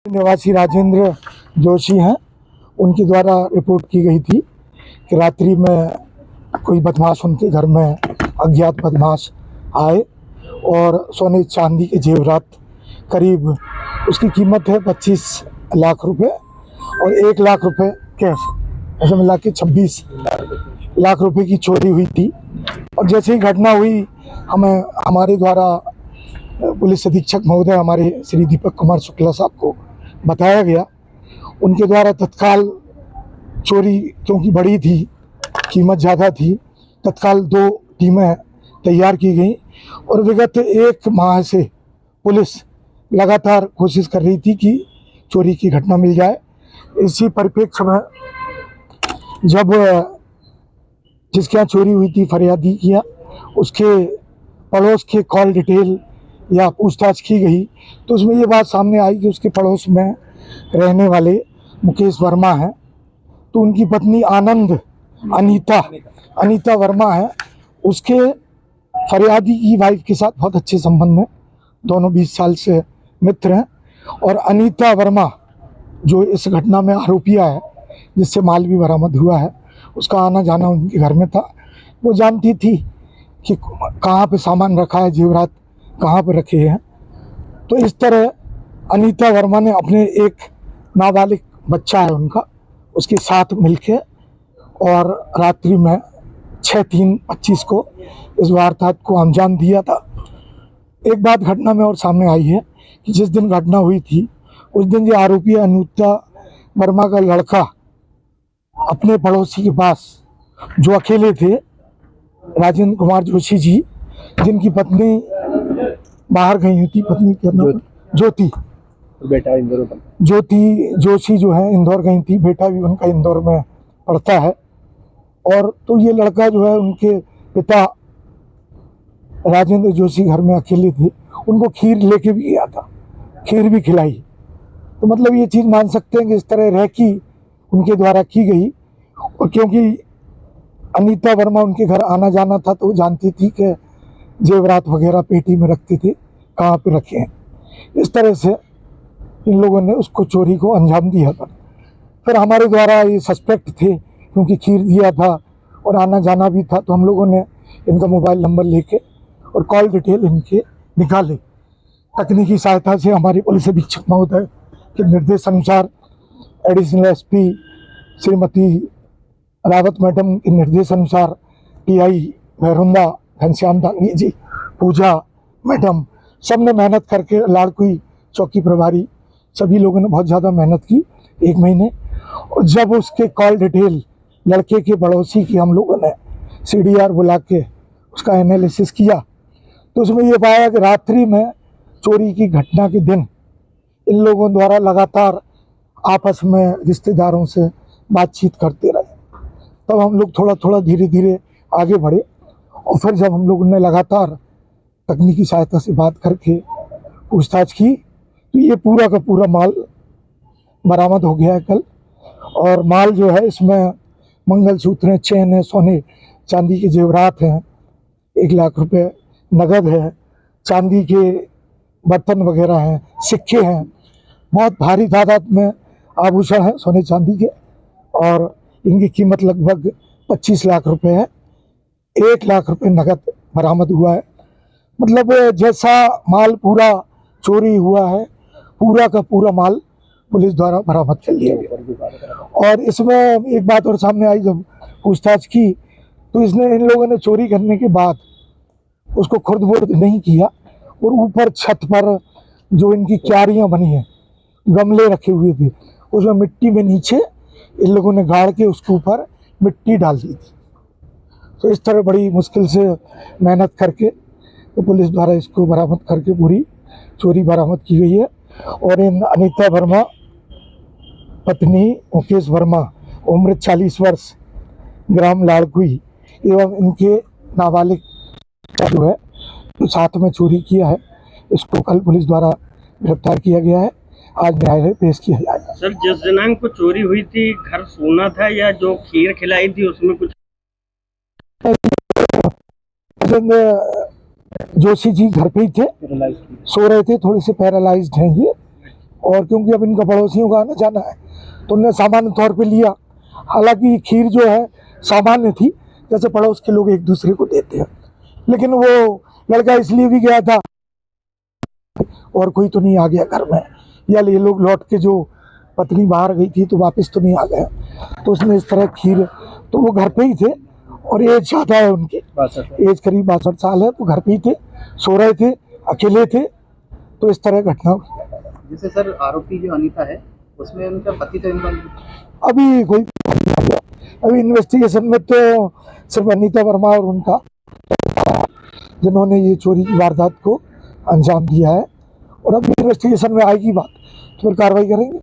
निवासी राजेंद्र जोशी हैं, उनके द्वारा रिपोर्ट की गई थी कि रात्रि में कोई बदमाश उनके घर में अज्ञात बदमाश आए और सोने चांदी के जेवरात करीब उसकी कीमत है 25 लाख रुपए और 1 लाख रुपए कैश, ऐसे मिला के 26 लाख रुपए की चोरी हुई थी। और जैसे ही घटना हुई हमें हमारे द्वारा पुलिस अधीक्षक महोदय हमारे श्री दीपक कुमार शुक्ला साहब को बताया गया। उनके द्वारा तत्काल चोरी क्योंकि बड़ी थी, कीमत ज़्यादा थी, तत्काल 2 टीमें तैयार की गई और विगत 1 माह से पुलिस लगातार कोशिश कर रही थी कि चोरी की घटना मिल जाए। इसी परिप्रेक्ष्य में जब जिसके यहाँ चोरी हुई थी फरियादी किया, उसके पड़ोस के कॉल डिटेल या पूछताछ की गई तो उसमें ये बात सामने आई कि उसके पड़ोस में रहने वाले मुकेश वर्मा हैं, तो उनकी पत्नी अनीता वर्मा है, उसके फरियादी की वाइफ के साथ बहुत अच्छे संबंध हैं, दोनों 20 साल से मित्र हैं। और अनीता वर्मा जो इस घटना में आरोपिया है, जिससे माल भी बरामद हुआ है, उसका आना जाना उनके घर में था। वो जानती थी कि कहाँ पे सामान रखा है, जेवरात कहाँ पर रखे हैं। तो इस तरह अनीता वर्मा ने अपने एक नाबालिग बच्चा है उनका, उसके साथ मिलके और रात्रि में 6/3/25 को इस वारदात को अंजाम दिया था। एक बात घटना में और सामने आई है कि जिस दिन घटना हुई थी उस दिन जो आरोपी अनीता वर्मा का लड़का अपने पड़ोसी के पास जो अकेले थे, राजेंद्र कुमार जोशी जी, जिनकी पत्नी बाहर गई हुई थी, पत्नी के नाम ज्योति, बेटा ज्योति जोशी जो है इंदौर गई थी, बेटा भी उनका इंदौर में पढ़ता है। और तो ये लड़का जो है उनके पिता राजेंद्र जोशी घर में अकेले थे, उनको खीर लेके भी गया था, खीर भी खिलाई। तो मतलब ये चीज़ मान सकते हैं कि इस तरह रेकी उनके द्वारा की गई। और क्योंकि अनीता वर्मा उनके घर आना जाना था तो वो जानती थी कि जेवरात वगैरह पेटी में रखते थे, कहाँ पे रखे हैं। इस तरह से इन लोगों ने उसको चोरी को अंजाम दिया था। फिर हमारे द्वारा ये सस्पेक्ट थे, क्योंकि खीर दिया था और आना जाना भी था, तो हम लोगों ने इनका मोबाइल नंबर लेके और कॉल डिटेल इनके निकाले। तकनीकी सहायता से हमारी पुलिस अधीक्षक महोदय के निर्देश अनुसार additional SP Shrimati Rawat madam के निर्देश अनुसार PI भैरुंदा घनश्याम दांगी जी, पूजा मैडम, सब ने मेहनत करके, लाड़कुई चौकी प्रभारी, सभी लोगों ने बहुत ज़्यादा मेहनत की 1 महीने। और जब उसके कॉल डिटेल लड़के के पड़ोसी की हम लोगों ने CDR बुला के उसका एनालिसिस किया तो उसमें ये पाया कि रात्रि में चोरी की घटना के दिन इन लोगों द्वारा लगातार आपस में रिश्तेदारों से बातचीत करते रहे। तब हम लोग थोड़ा थोड़ा धीरे धीरे आगे बढ़े और फिर जब हम लोगों ने लगातार तकनीकी सहायता से बात करके पूछताछ की तो ये पूरा का पूरा माल बरामद हो गया है कल। और माल जो है इसमें मंगलसूत्र हैं, चेन है, सोने चांदी के जेवरात हैं, 1 लाख रुपए नगद है, चांदी के बर्तन वगैरह हैं, सिक्के हैं, बहुत भारी तादाद में आभूषण हैं सोने चांदी के और इनकी कीमत लगभग 25 लाख रुपए है। 1 लाख रुपए नगद बरामद हुआ है। मतलब जैसा माल पूरा चोरी हुआ है, पूरा का पूरा माल पुलिस द्वारा बरामद कर लिया गया। और इसमें एक बात और सामने आई, जब पूछताछ की तो इसने इन लोगों ने चोरी करने के बाद उसको खुर्द-बुर्द नहीं किया और ऊपर छत पर जो इनकी क्यारियां बनी हैं, गमले रखे हुए थे, उसमें मिट्टी में नीचे इन लोगों ने गाड़ के उसके ऊपर मिट्टी डाल दी थी। तो इस तरह बड़ी मुश्किल से मेहनत करके तो पुलिस द्वारा इसको बरामद करके पूरी चोरी बरामद की गई है। और इन अनीता वर्मा पत्नी मुकेश वर्मा, उम्र 40 वर्ष, ग्राम लाड़कुई, एवं इनके नाबालिग जो है तो साथ में चोरी किया है, इसको कल पुलिस द्वारा गिरफ्तार किया गया है। आज न्यायालय पेश किया जाएगा। सर, जिस दिनांक को चोरी हुई थी घर सोना था या जो खीर खिलाई थी उसमें कुछ? जोशी जी घर पे ही थे, सो रहे थे, थोड़े से पैरालाइज्ड हैं ये, और क्योंकि अब इनका पड़ोसियों का आना जाना है तो उन्होंने सामान्य तौर पे लिया। हालांकि खीर जो है सामान्य थी, जैसे पड़ोस के लोग एक दूसरे को देते हैं, लेकिन वो लड़का इसलिए भी गया था और कोई तो नहीं आ गया घर में, या ये लोग लौट के, जो पत्नी बाहर गई थी तो वापस तो नहीं आ गया, तो उसने इस तरह खीर, तो वो घर पे ही थे और एज ज़्यादा है उनकी, एज करीब 62 साल है, तो घर पे ही थे, सो रहे थे, अकेले थे, तो इस तरह घटना हुई। जैसे सर आरोपी जो अनीता है उसमें उनका पति तो अभी कोई अभी इन्वेस्टिगेशन में तो सिर्फ अनीता वर्मा और उनका, जिन्होंने ये चोरी की वारदात को अंजाम दिया है, और अब इन्वेस्टिगेशन में आएगी बात तो फिर कार्रवाई करेंगे।